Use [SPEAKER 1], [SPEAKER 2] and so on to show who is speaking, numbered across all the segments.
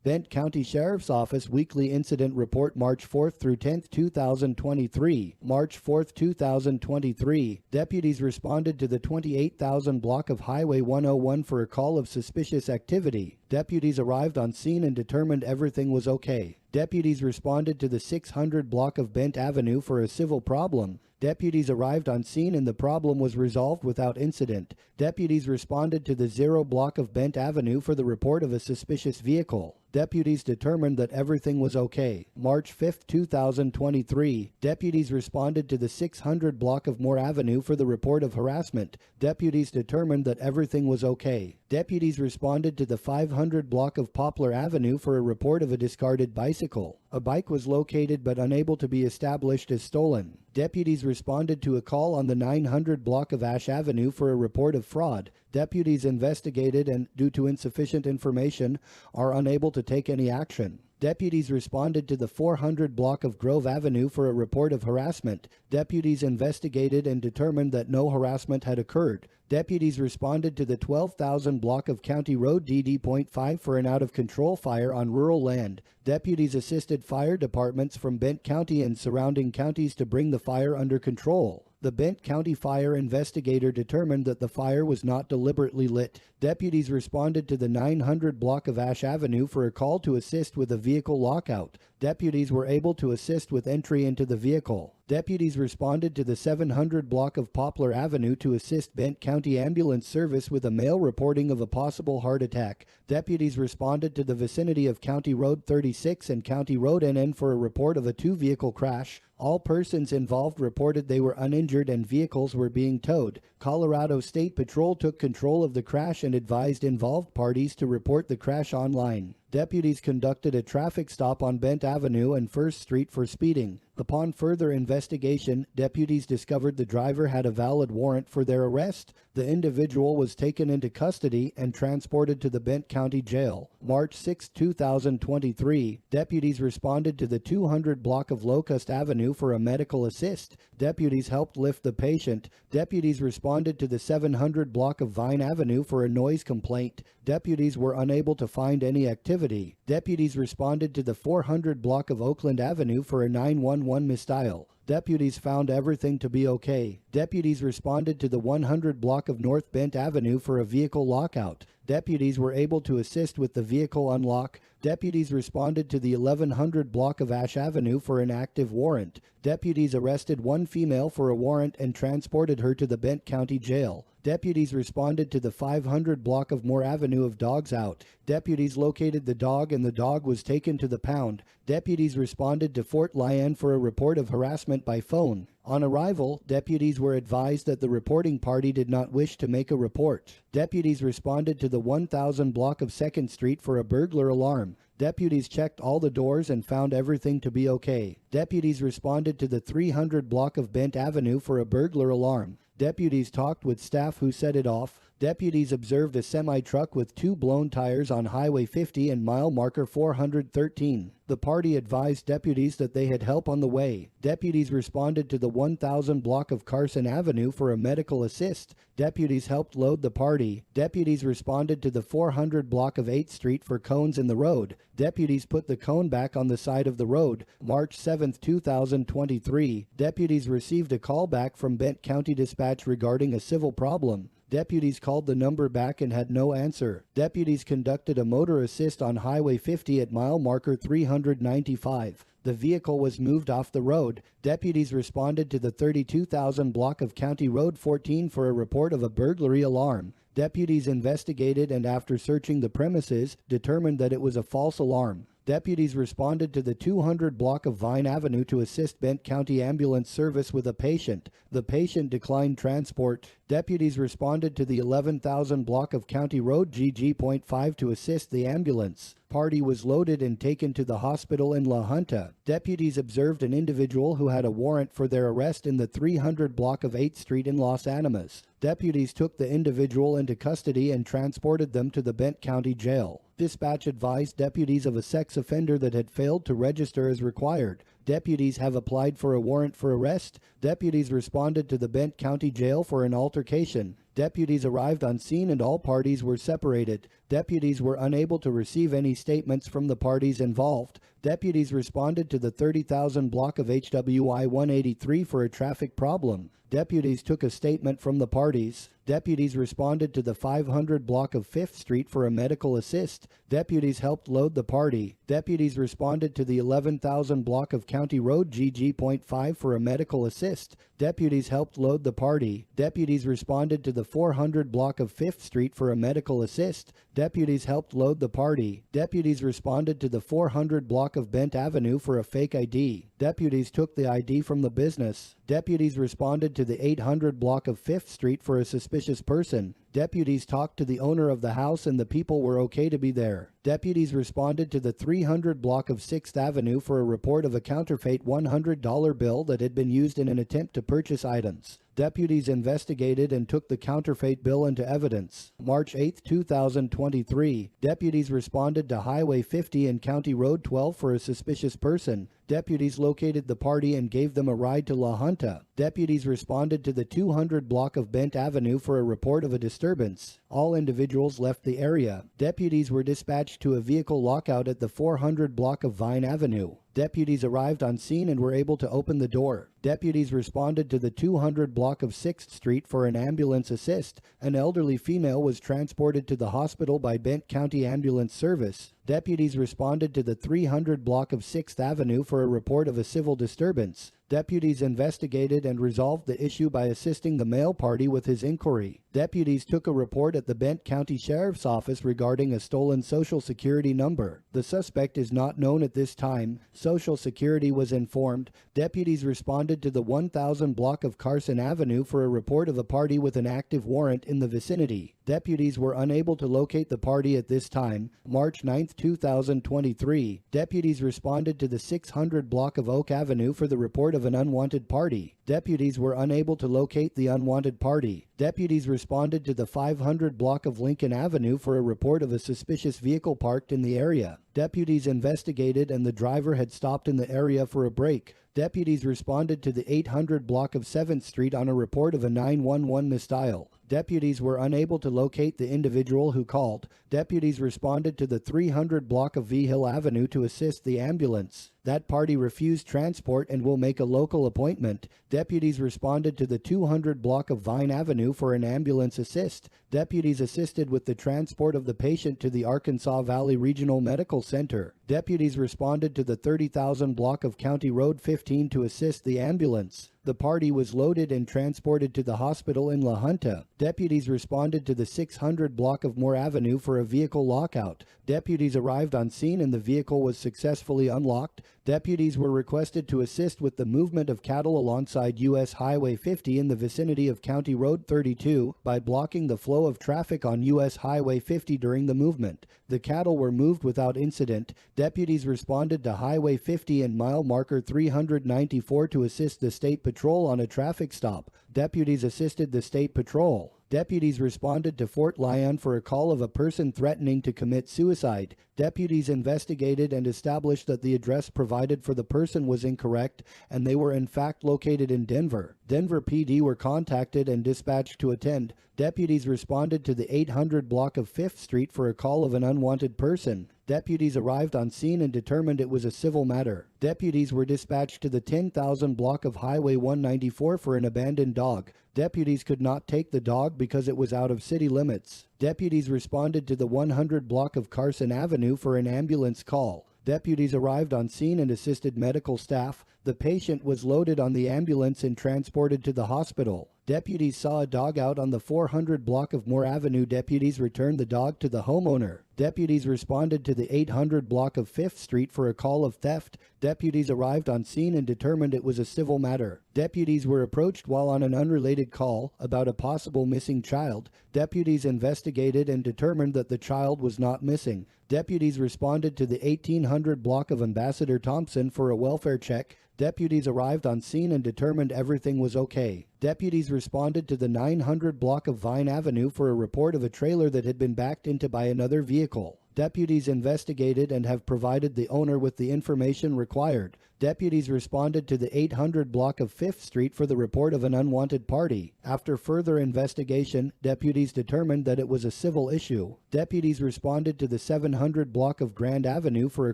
[SPEAKER 1] Bent County Sheriff's Office Weekly Incident Report March 4th through 10th, 2023. March 4th, 2023. Deputies responded to the 28,000 block of Highway 101 for a call of suspicious activity. Deputies arrived on scene and determined everything was okay. Deputies responded to the 600 block of Bent Avenue for a civil problem. Deputies arrived on scene and the problem was resolved without incident. Deputies responded to the 0 block of Bent Avenue for the report of a suspicious vehicle. Deputies determined that everything was okay. March 5, 2023. Deputies responded to the 600 block of Moore Avenue for the report of harassment. Deputies determined that everything was okay. Deputies responded to the 500 block of Poplar Avenue for a report of a discarded bicycle. A bike was located but unable to be established as stolen. Deputies responded to a call on the 900 block of Ash Avenue for a report of fraud. Deputies investigated and, due to insufficient information, are unable to take any action. Deputies responded to the 400 block of Grove Avenue for a report of harassment. Deputies investigated and determined that no harassment had occurred. Deputies responded to the 12,000 block of County Road DD.5 for an out-of-control fire on rural land. Deputies assisted fire departments from Bent County and surrounding counties to bring the fire under control. The Bent County Fire Investigator determined that the fire was not deliberately lit. Deputies responded to the 900 block of Ash Avenue for a call to assist with a vehicle lockout. Deputies were able to assist with entry into the vehicle. Deputies responded to the 700 block of Poplar Avenue to assist Bent County Ambulance Service with a male reporting of a possible heart attack. Deputies responded to the vicinity of County Road 36 and County Road NN for a report of a two-vehicle crash. All persons involved reported they were uninjured and vehicles were being towed. Colorado State Patrol took control of the crash and advised involved parties to report the crash online. Deputies conducted a traffic stop on Bent Avenue and First Street for speeding. Upon further investigation, deputies discovered the driver had a valid warrant for their arrest. The individual was taken into custody and transported to the Bent County Jail. March 6, 2023, deputies responded to the 200 block of Locust Avenue for a medical assist. Deputies helped lift the patient. Deputies responded to the 700 block of Vine Avenue for a noise complaint. Deputies were unable to find any activity. Deputies responded to the 400 block of Oakland Avenue for a 911 misdial. Deputies found everything to be okay. Deputies responded to the 100 block of North Bent Avenue for a vehicle lockout. Deputies were able to assist with the vehicle unlock. Deputies responded to the 1100 block of Ash Avenue for an active warrant. Deputies arrested one female for a warrant and transported her to the Bent County Jail. Deputies responded to the 500 block of Moore Avenue of Dogs Out. Deputies located the dog and the dog was taken to the pound. Deputies responded to Fort Lyon for a report of harassment by phone. On arrival, deputies were advised that the reporting party did not wish to make a report. Deputies responded to the 1000 block of 2nd Street for a burglar alarm. Deputies checked all the doors and found everything to be okay. Deputies responded to the 300 block of Bent Avenue for a burglar alarm. Deputies talked with staff who set it off. Deputies observed a semi-truck with 2 blown tires on Highway 50 and mile marker 413. The party advised deputies that they had help on the way. Deputies responded to the 1000 block of Carson Avenue for a medical assist. Deputies helped load the party. Deputies responded to the 400 block of 8th Street for cones in the road. Deputies put the cone back on the side of the road. March 7, 2023. Deputies received a call back from Bent County Dispatch regarding a civil problem. Deputies called the number back and had no answer. Deputies conducted a motor assist on Highway 50 at mile marker 395. The vehicle was moved off the road. Deputies responded to the 32,000 block of County Road 14 for a report of a burglary alarm. Deputies investigated and after searching the premises, determined that it was a false alarm. Deputies responded to the 200 block of Vine Avenue to assist Bent County Ambulance Service with a patient. The patient declined transport. Deputies responded to the 11,000 block of County Road GG.5 to assist the ambulance. Party was loaded and taken to the hospital in La Junta. Deputies observed an individual who had a warrant for their arrest in the 300 block of 8th Street in Los Animas. Deputies took the individual into custody and transported them to the Bent County Jail. Dispatch advised deputies of a sex offender that had failed to register as required. Deputies have applied for a warrant for arrest. Deputies responded to the Bent County Jail for an altercation. Deputies arrived on scene and all parties were separated. Deputies were unable to receive any statements from the parties involved. Deputies responded to the 30,000 block of HWI 183 for a traffic problem. Deputies took a statement from the parties. Deputies responded to the 500 block of 5th Street for a medical assist. Deputies helped load the party. Deputies responded to the 11,000 block of County Road GG.5 for a medical assist. Deputies helped load the party. Deputies responded to the 400 block of 5th Street for a medical assist. Deputies helped load the party. Deputies responded to the 400 block of Bent Avenue for a fake ID. Deputies took the ID from the business. Deputies responded to the 800 block of 5th Street for a suspicious person. Deputies talked to the owner of the house and the people were okay to be there. Deputies responded to the 300 block of 6th Avenue for a report of a counterfeit $100 bill that had been used in an attempt to purchase items. Deputies investigated and took the counterfeit bill into evidence. March 8, 2023, deputies responded to Highway 50 and County Road 12 for a suspicious person. Deputies located the party and gave them a ride to La Junta. Deputies responded to the 200 block of Bent Avenue for a report of a disturbance. All individuals left the area. Deputies were dispatched to a vehicle lockout at the 400 block of Vine Avenue. Deputies arrived on scene and were able to open the door. Deputies responded to the 200 block of 6th Street for an ambulance assist. An elderly female was transported to the hospital by Bent County Ambulance Service. Deputies responded to the 300 block of 6th Avenue for a report of a civil disturbance. Deputies investigated and resolved the issue by assisting the male party with his inquiry. Deputies took a report at the Bent County Sheriff's Office regarding a stolen Social Security number. The suspect is not known at this time. Social Security was informed. Deputies responded to the 1000 block of Carson Avenue for a report of a party with an active warrant in the vicinity. Deputies were unable to locate the party at this time. March 9, 2023, deputies responded to the 600 block of Oak Avenue for the report of an unwanted party. Deputies were unable to locate the unwanted party. Deputies responded to the 500 block of Lincoln Avenue for a report of a suspicious vehicle parked in the area. Deputies investigated and the driver had stopped in the area for a break. Deputies responded to the 800 block of 7th Street on a report of a 911 misdial. Deputies were unable to locate the individual who called. Deputies responded to the 300 block of V Hill Avenue to assist the ambulance. That party refused transport and will make a local appointment. Deputies responded to the 200 block of Vine Avenue for an ambulance assist. Deputies assisted with the transport of the patient to the Arkansas Valley Regional Medical Center. Deputies responded to the 30,000 block of County Road 15 to assist the ambulance. The party was loaded and transported to the hospital in La Junta. Deputies responded to the 600 block of Moore Avenue for a vehicle lockout. Deputies arrived on scene and the vehicle was successfully unlocked. Deputies were requested to assist with the movement of cattle alongside U.S. Highway 50 in the vicinity of County Road 32 by blocking the flow of traffic on U.S. Highway 50 during the movement. The cattle were moved without incident. Deputies responded to Highway 50 and mile marker 394 to assist the State Patrol on a traffic stop. Deputies assisted the State Patrol. Deputies responded to Fort Lyon for a call of a person threatening to commit suicide. Deputies investigated and established that the address provided for the person was incorrect, and they were in fact located in Denver. Denver PD were contacted and dispatched to attend. Deputies responded to the 800 block of 5th Street for a call of an unwanted person. Deputies arrived on scene and determined it was a civil matter. Deputies were dispatched to the 10,000 block of Highway 194 for an abandoned dog. Deputies could not take the dog because it was out of city limits. Deputies responded to the 100 block of Carson Avenue for an ambulance call. Deputies arrived on scene and assisted medical staff. The patient was loaded on the ambulance and transported to the hospital. Deputies saw a dog out on the 400 block of Moore Avenue. Deputies returned the dog to the homeowner. Deputies responded to the 800 block of 5th Street for a call of theft. Deputies arrived on scene and determined it was a civil matter. Deputies were approached while on an unrelated call about a possible missing child. Deputies investigated and determined that the child was not missing. Deputies responded to the 1800 block of Ambassador Thompson for a welfare check. Deputies arrived on scene and determined everything was okay. Deputies responded to the 900 block of Vine Avenue for a report of a trailer that had been backed into by another vehicle. Deputies investigated and have provided the owner with the information required. Deputies responded to the 800 block of 5th Street for the report of an unwanted party. After further investigation, deputies determined that it was a civil issue. Deputies responded to the 700 block of Grand Avenue for a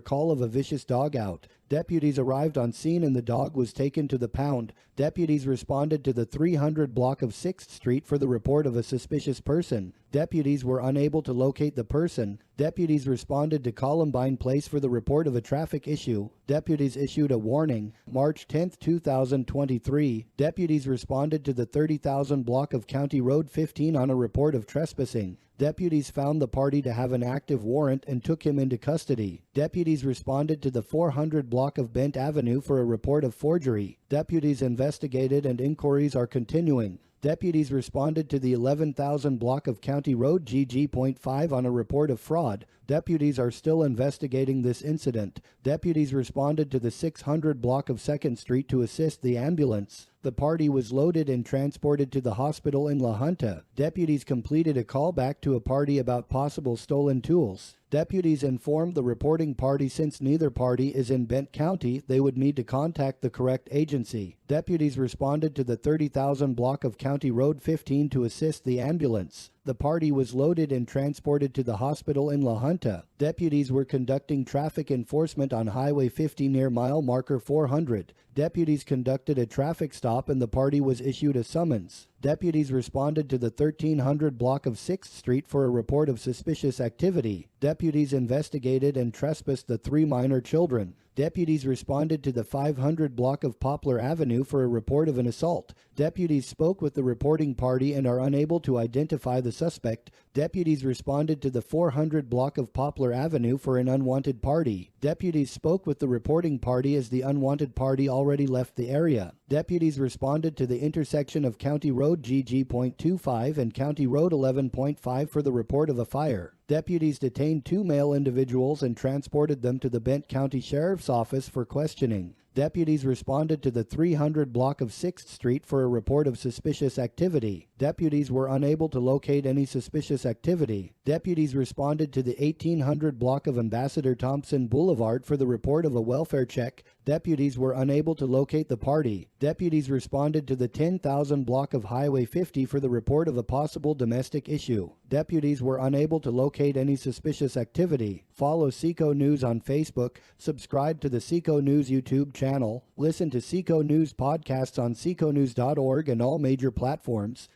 [SPEAKER 1] call of a vicious dog out. Deputies arrived on scene and the dog was taken to the pound. Deputies responded to the 300 block of 6th Street for the report of a suspicious person. Deputies were unable to locate the person. Deputies responded to Columbine Place for the report of a traffic issue. Deputies issued a warning. March 10, 2023, deputies responded to the 30,000 block of County Road 15 on a report of trespassing. Deputies found the party to have an active warrant and took him into custody. Deputies responded to the 400 block of Bent Avenue for a report of forgery. Deputies investigated and inquiries are continuing. Deputies responded to the 11,000 block of County Road GG.5 on a report of fraud. Deputies are still investigating this incident. Deputies responded to the 600 block of 2nd Street to assist the ambulance. The party was loaded and transported to the hospital in La Junta. Deputies completed a callback to a party about possible stolen tools. Deputies informed the reporting party since neither party is in Bent County, they would need to contact the correct agency. Deputies responded to the 30,000 block of County Road 15 to assist the ambulance. The party was loaded and transported to the hospital in La Junta. Deputies were conducting traffic enforcement on Highway 50 near mile marker 400. Deputies conducted a traffic stop and the party was issued a summons. Deputies responded to the 1300 block of 6th Street for a report of suspicious activity. Deputies investigated and trespassed the 3 minor children. Deputies responded to the 500 block of Poplar Avenue for a report of an assault. Deputies spoke with the reporting party and are unable to identify the suspect. Deputies responded to the 400 block of Poplar Avenue for an unwanted party. Deputies spoke with the reporting party as the unwanted party already left the area. Deputies responded to the intersection of County Road GG.25 and County Road 11.5 for the report of a fire. Deputies detained 2 male individuals and transported them to the Bent County Sheriff's Office for questioning. Deputies responded to the 300 block of 6th Street for a report of suspicious activity. Deputies were unable to locate any suspicious activity. Deputies responded to the 1800 block of Ambassador Thompson Boulevard for the report of a welfare check. Deputies were unable to locate the party. Deputies responded to the 10,000 block of Highway 50 for the report of a possible domestic issue. Deputies were unable to locate any suspicious activity. Follow Seco News on Facebook. Subscribe to the Seco News YouTube channel. Listen to Seco News podcasts on seconews.org and all major platforms.